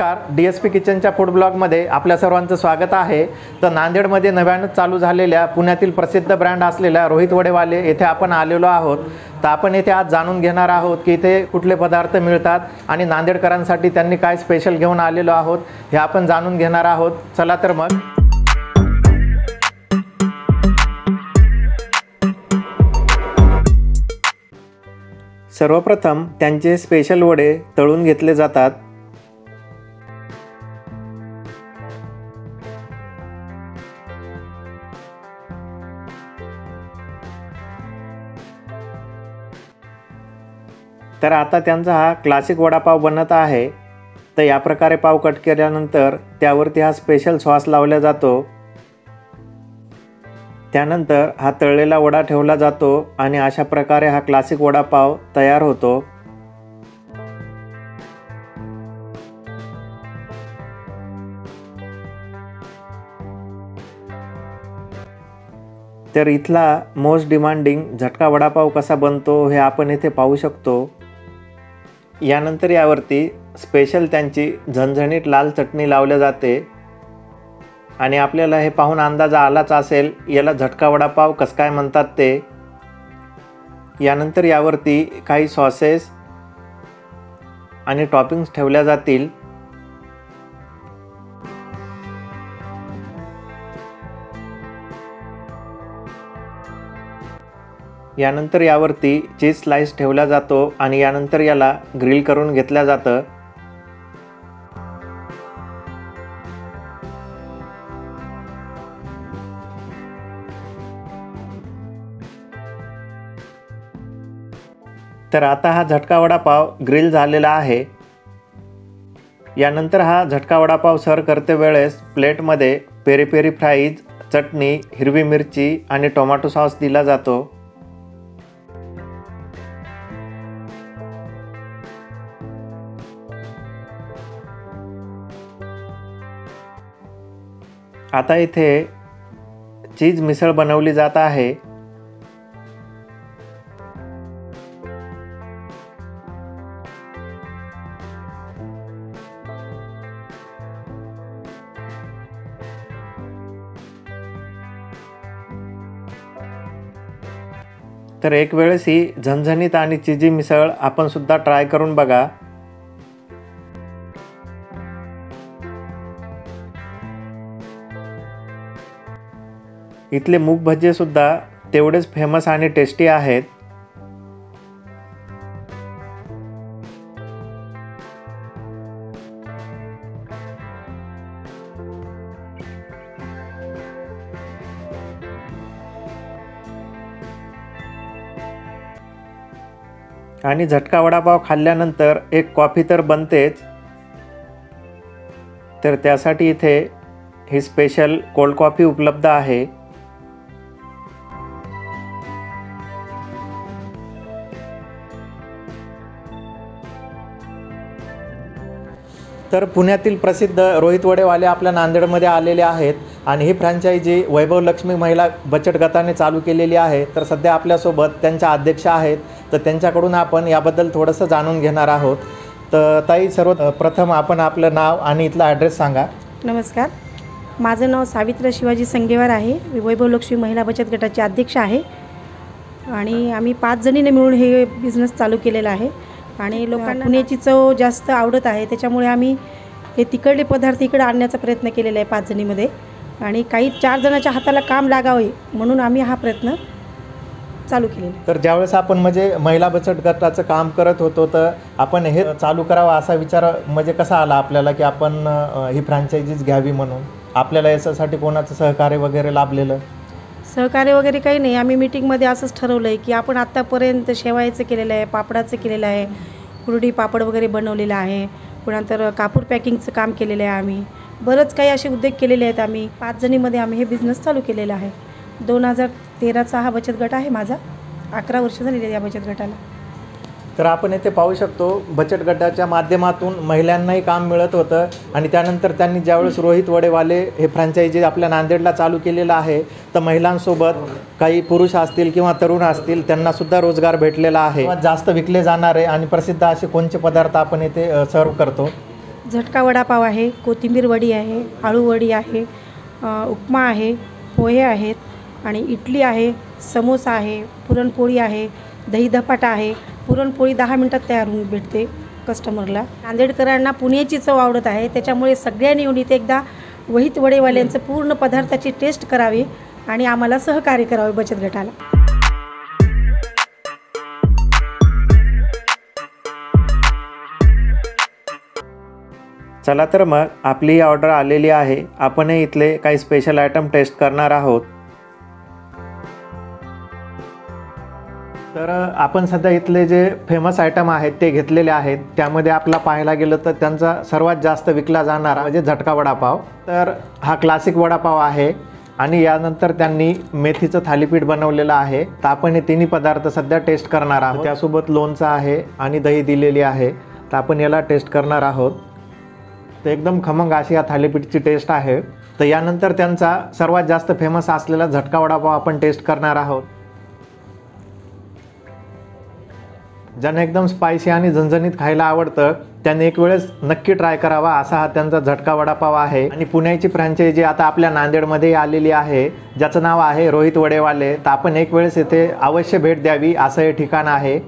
नमस्कार, DSP किचनच्या food ब्लॉगमध्ये आपल्या सर्वांचं स्वागत आहे। तर नांदेडमध्ये नव्याने चालू झालेल्या पुण्यातील प्रसिद्ध ब्रँड असलेल्या रोहित वडेवाले येथे आपण आलेलो आहोत। तर आपण येथे आज जाणून घेणार आहोत की इथे कुठले पदार्थ मिळतात आणि नांदेडकरांसाठी त्यांनी काय स्पेशल घेऊन आलेलो आहोत हे आपण जाणून घेणार आहोत। चला तर मग सर्वप्रथम त्यांचे स्पेशल वडे तळून घेतले जातात। तर आता त्यांचा हा क्लासिक वडापाव बनत आहे। तर या प्रकारे पाव कट केल्यानंतर त्यावरती हा स्पेशल सॉस लावला जातो। त्यानंतर हा तळलेला वडा ठेवला जातो आणि अशा प्रकारे हा क्लासिक वडापाव तयार होतो। तर इथला मोस्ट डिमांडिंग झटका वडापाव कसा बनतो हे आपण इथे पाहू शकतो। यानंतर यावरती स्पेशल त्यांची झणझणीत लाल चटणी लावली जाते आणि आपल्याला हे पाहून अंदाज आलाच असेल याला झटका वडापाव कसं काय म्हणतात ते। यानंतर यावरती काही सॉसेस आणि टॉपिंग्स ठेवल्या जातील। यानंतर यावरती चीज स्लाइस ठेवला जातो आणि यानंतर याला ग्रिल करून घेतलं जातं। तर आता हा झटका वडापाव ग्रिल झालेला आहे। यानंतर हा झटका वडापाव सर्व करते वेळेस प्लेटमध्ये पेरी पेरी फ्राईज, चटणी, हिरवी मिरची आणि टोमॅटो सॉस दिला जातो। आता इथे चीज मिसळ बनवली जात आहे। तर एक वेळेस ही झणझणीत आणि चीजी मिसळ आपण सुद्धा ट्राय करून बघा। इथले मूग भजे सुद्धा तेवढेच फेमस आणि टेस्टी आहेत। आणि झटका वडापाव खाल्ल्यानंतर एक कॉफी तर बनतेच। तर त्यासाठी इथे ही स्पेशल कोल्ड कॉफी उपलब्ध आहे। तर पुण्यातील प्रसिद्ध रोहित वडेवाले आपल्या नांदेडमध्ये आलेले आहेत आणि ही फ्रँचायझी वैभव लक्ष्मी महिला बचत गटाने चालू केलेली आहे। तर सध्या आपल्यासोबत त्यांच्या अध्यक्ष आहेत, तर त्यांच्याकडून आपण याबद्दल थोडंसं जाणून घेणार आहोत। तर ताई, सर्वप्रथम आपण आपलं नाव आणि इथला ॲड्रेस सांगा। नमस्कार, माझं नाव सावित्री शिवाजी संगेवार आहे। मी वैभव लक्ष्मी महिला बचत गटाचे अध्यक्ष आहे आणि आम्ही 5 जणींनी मिळून हे बिझनेस चालू केलेला आहे आणि लोकांना पुण्याची चव जास्त आवडत आहे, त्याच्यामुळे आम्ही हे तिकडले पदार्थ इकडे आणण्याचा प्रयत्न केलेला आहे 5 जणींमध्ये आणि काही 4 जणांच्या हाताला काम लागावे म्हणून आम्ही हा प्रयत्न चालू केलेला। तर ज्यावेळेस आपण म्हणजे महिला बचत गटाचं काम करत होतो तर आपण हे चालू करावं असा विचार म्हणजे कसा आला आपल्याला की आपण ही फ्रँचायझीज घ्यावी म्हणून? आपल्याला याच्यासाठी कोणाचं सहकार्य वगैरे लाभलेलं? सहकार्य वगैरे काही नाही, आम्ही मीटिंगमध्ये असंच ठरवलं आहे की आपण आत्तापर्यंत शेवायचं केलेलं आहे, पापडाचं केलेलं आहे, कुरडी पापड वगैरे बनवलेलं आहे, पुन्हा कापूर पॅकिंगचं काम केलेलं आहे। आम्ही बरंच काही असे उद्योग केलेले आहेत। आम्ही 5 जणींमध्ये आम्ही हे बिझनेस चालू केलेला आहे। 2013चा हा बचत गट आहे माझा, 11 वर्ष झालेली आहे या बचत गटाला। तर आपण येथे पाहू शकतो बचत गटाच्या माध्यमातून महिलांनाही काम मिळत होतं आणि त्यानंतर त्यांनी ज्यावेळेस रोहित वडेवाले हे फ्रँचायझी आपल्या नांदेडला चालू केलेलं आहे तर महिलांसोबत काही पुरुष असतील किंवा तरुण असतील त्यांना सुद्धा रोजगार भेटलेला आहे। जास्त विकले जाणारे आणि प्रसिद्ध असे कोणते पदार्थ आपण येथे सर्व करतो? झटका वडापाव आहे, कोथिंबीर वडी आहे, आळू वडी आहे, उपमा आहे, पोहे आहेत आणि इडली आहे, समोसा आहे, पुरणपोळी आहे, दही धपाटा आहे. पुरणपोळी 10 मिनटात तयार होऊन भेटते कस्टमरला. नांदेडकरांना पुण्याची चव आवडत आहे, त्याच्यामुळे सगळ्यांनी येऊन इथे एकदा रोहित वडेवाल्यांचं पूर्ण पदार्थाची टेस्ट करावी आणि आम्हाला सहकार्य करावे बचत गटाला. चला तर मग आपली ऑर्डर आलेली आहे. आपणही इथले काही स्पेशल आयटम टेस्ट करणार आहोत. तर आपण सध्या इथले जे फेमस आयटम आहेत ते घेतलेले आहेत. त्यामध्ये आपला पाहायला गेलं तर त्यांचा सर्वात जास्त विकला जाणारा म्हणजे झटका वडापाव. तर हा क्लासिक वडापाव आहे आणि यानंतर त्यांनी मेथीचं थालीपीठ बनवलेलं आहे. तर आपण हे तिन्ही पदार्थ सध्या टेस्ट करणार आहोत. त्यासोबत लोणचं आहे आणि दही दिलेली आहे. तर आपण याला टेस्ट करणार आहोत. तर एकदम खमंग अशी या थालीपीठची टेस्ट आहे. तर यानंतर त्यांचा सर्वात जास्त फेमस असलेला झटका वडापाव आपण टेस्ट करणार आहोत. ज्यांना एकदम स्पायसी आणि झणझणीत खायला आवडतं त्यांनी एक वेळेस नक्की ट्राय करावा असा हा त्यांचा झटका वडापाव आहे. आणि पुण्याची फ्रँचायझी आता आपल्या नांदेडमध्ये आलेली आहे, ज्याचं नाव आहे रोहित वडेवाले. तर आपण एक वेळेस येथे अवश्य भेट द्यावी असं हे ठिकाण आहे.